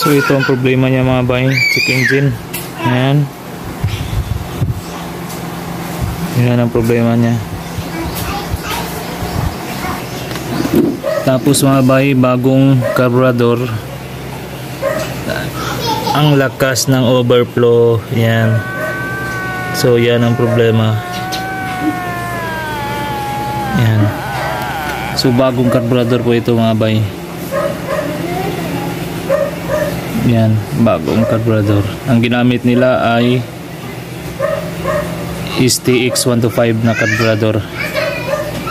So ito ang problema niya mga bay, check engine. Ayan. Yan ang problema niya. Tapos mga bay, bagong carburetor. Ang lakas ng overflow. Yan. So yan ang problema. Yan. So bagong carburetor po ito mga bay. Yan, bagong carburetor. Ang ginamit nila ay STX 125 na carburetor.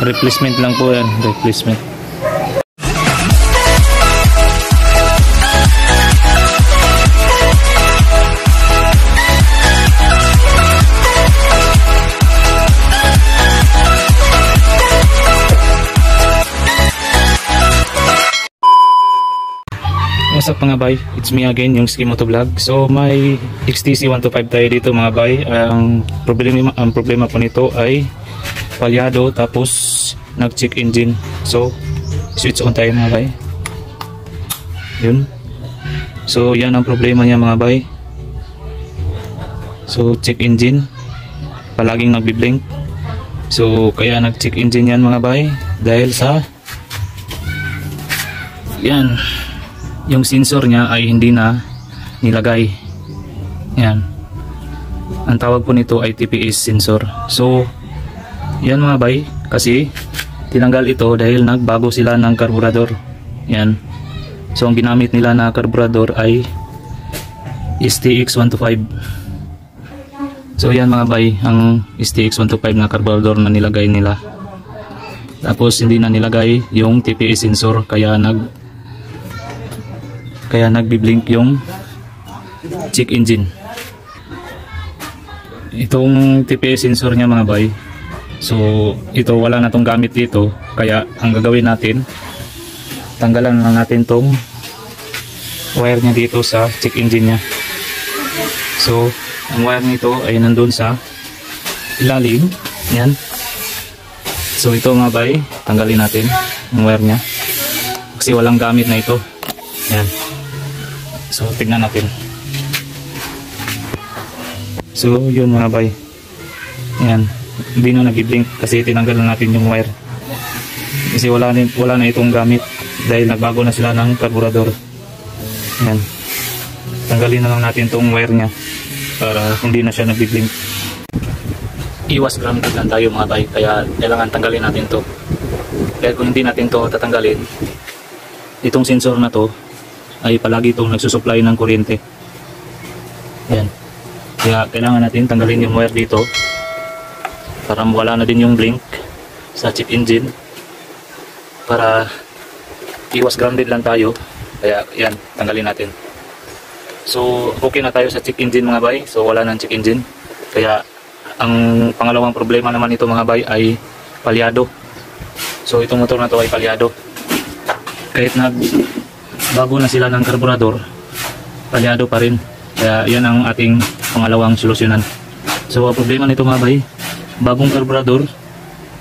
Replacement lang po yan, replacement. What's up mga bay? It's me again, yung Ski Moto Vlog. So may XTC 125 tayo dito mga bay. Ang problema po nito ay palyado tapos nag-check engine. So switch on tayo mga bay. Yun. So yan ang problema niya mga bay. So check engine, palaging nagbi-blink. So kaya nag-check engine yan mga bay dahil sa yan, yung sensor niya ay hindi na nilagay. Yan. Ang tawag po nito ay TPS sensor. So, yan mga bay, kasi tinanggal ito dahil nagbago sila ng carburetor. Yan. So, ang ginamit nila na carburetor ay STX 125. So, yan mga bay, ang STX 125 na carburetor na nilagay nila. Tapos, hindi na nilagay yung TPS sensor, kaya nagbi-blink yung check engine. Itong TPS sensor niya mga bay, so ito wala na tong gamit dito, kaya ang gagawin natin, tanggalan lang natin tong wire niya dito sa check engine niya. So ang wire nito ay nandun sa ilalim. Yan. So ito mga bay, tanggalin natin ang wire niya kasi walang gamit na ito. Yan. So tignan natin. So yun mga bay. Yan. Hindi na nag-blink kasi tinanggal na natin yung wire. Kasi wala na itong gamit dahil nagbago na sila ng carburetor. Yan. Tanggalin na lang natin itong wire nya para hindi na siya nag-blink. Iwas grounded lang tayo mga bay, kaya kailangan tanggalin natin to. Dahil kung hindi natin to tatanggalin, itong sensor na to ay palagi itong nagsusupply ng kuryente. Yan. Kaya kailangan natin tanggalin yung wire dito para mawala na din yung blink sa check engine, para iwas grounded lang tayo. Kaya yan, tanggalin natin. So okay na tayo sa check engine mga bay. So wala nang check engine. Kaya ang pangalawang problema naman ito mga bay ay palyado. So itong motor na to ay palyado. Kahit bago na sila ng carburetor, palyado pa rin. Kaya yan ang ating pangalawang solusyonan. So ang problema nito mga bay, bagong carburetor,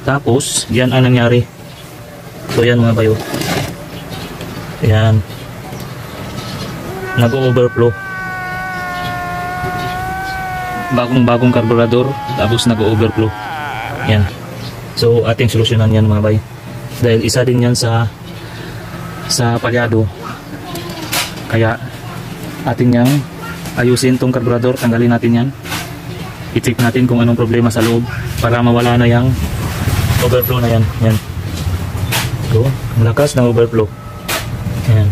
tapos yan ang nangyari. So yan mga bayo, yan, nag-overflow. Bagong carburetor, tapos nag-overflow. Yan. So ating solusyonan yan mga bay, dahil isa din yan sa palyado. Kaya atin yang ayusin tong carburetor, tanggalin natin yan, i-check natin kung anong problema sa loob para mawala na yung overflow na yan. Yan. So, ang lakas ng overflow. Yan.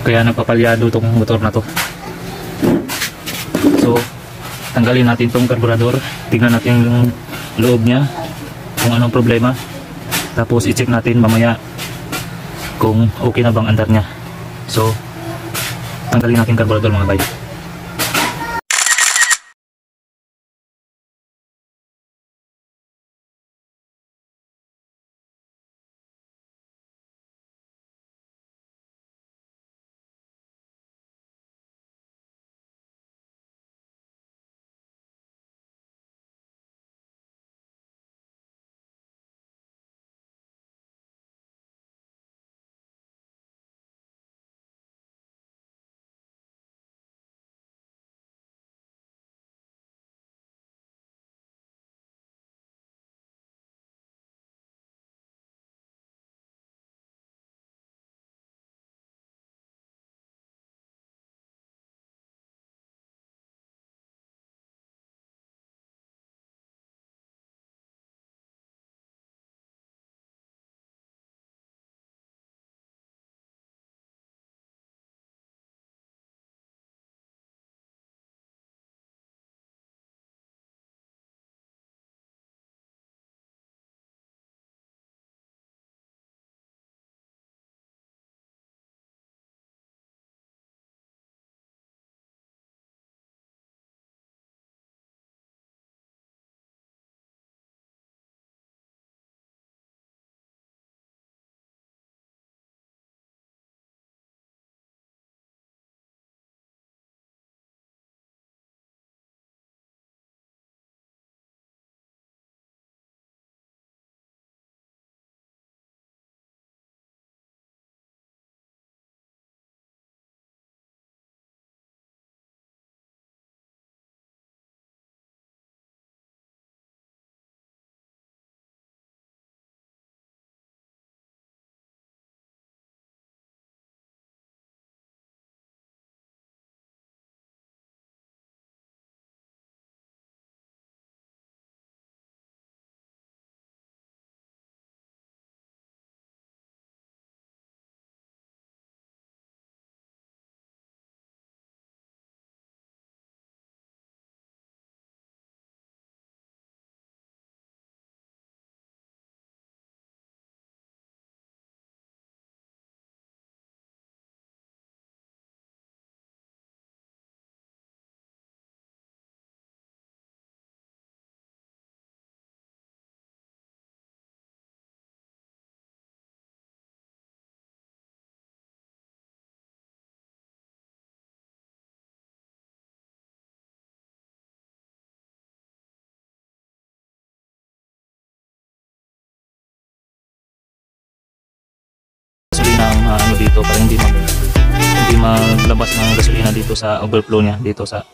Kaya nagpapalyado tong motor na to. So tanggalin natin tong carburetor, tingnan natin yung loob niya kung anong problema, tapos i-check natin mamaya kung okay na bang andar niya. So tanggalin natin carburetor mga bay. dito para hindi maglabas ng gasolina dito sa overflow niya dito sa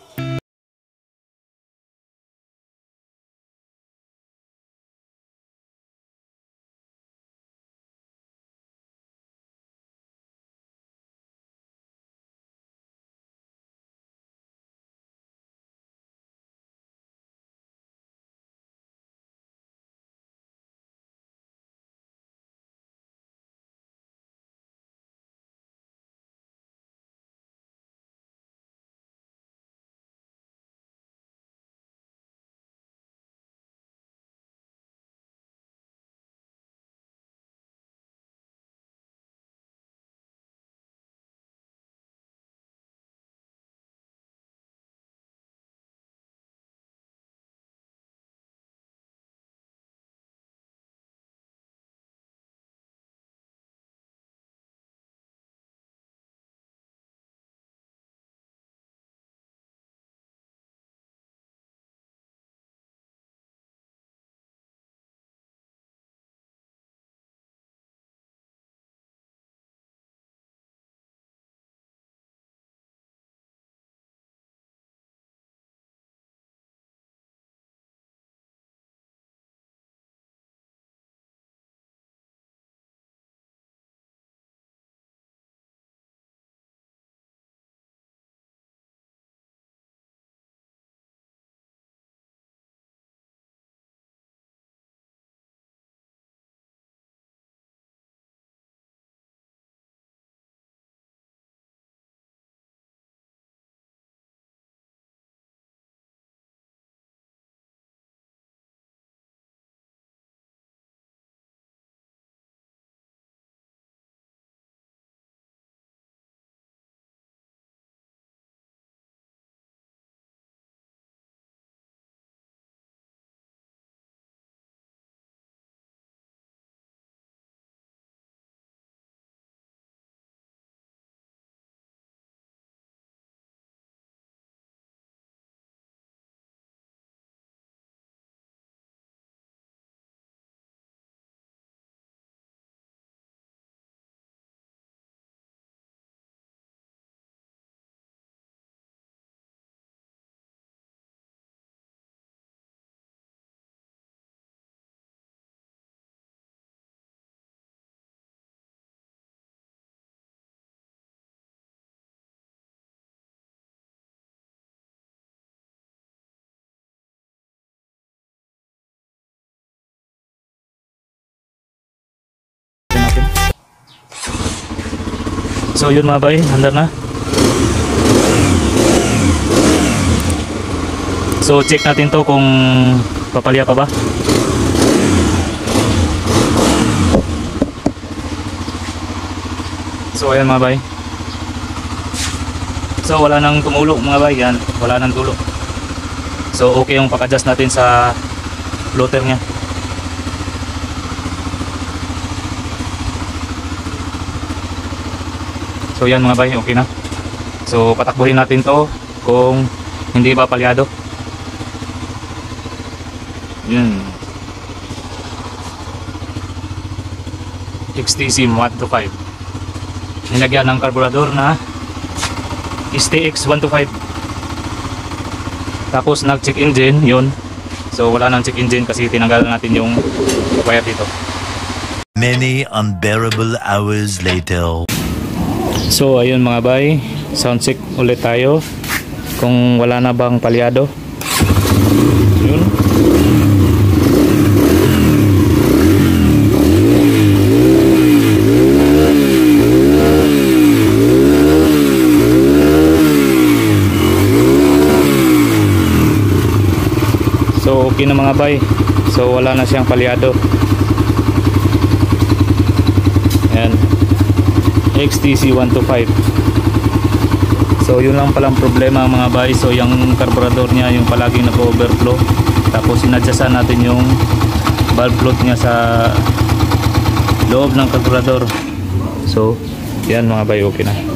natin. So yun mga bay, handar na. So check natin to kung papalya pa ba. So ayan mga bay. So wala nang tumulo mga bay, yan, wala nang tulo. So okay yung pag-adjust natin sa floater nya. So yan mga bay, okay na. So patakbuhin natin to kung hindi ba palyado. Yun. XTC 125. Nilagyan ng carburetor na STX 125. Tapos nag-check engine, yun. So wala nang check engine kasi tinanggal natin yung wire dito. Many unbearable hours later. So ayun mga bay, sound check ulit tayo kung wala na bang palyado. Yun. So okay na mga bay. So wala na siyang palyado. Ayan, XTC 125. So yun lang palang problema mga bay. So yung carburetor niya yung palaging nag-overflow. Tapos sinadyasan natin yung valve float niya sa loob ng carburetor. So yan mga bay, okay na.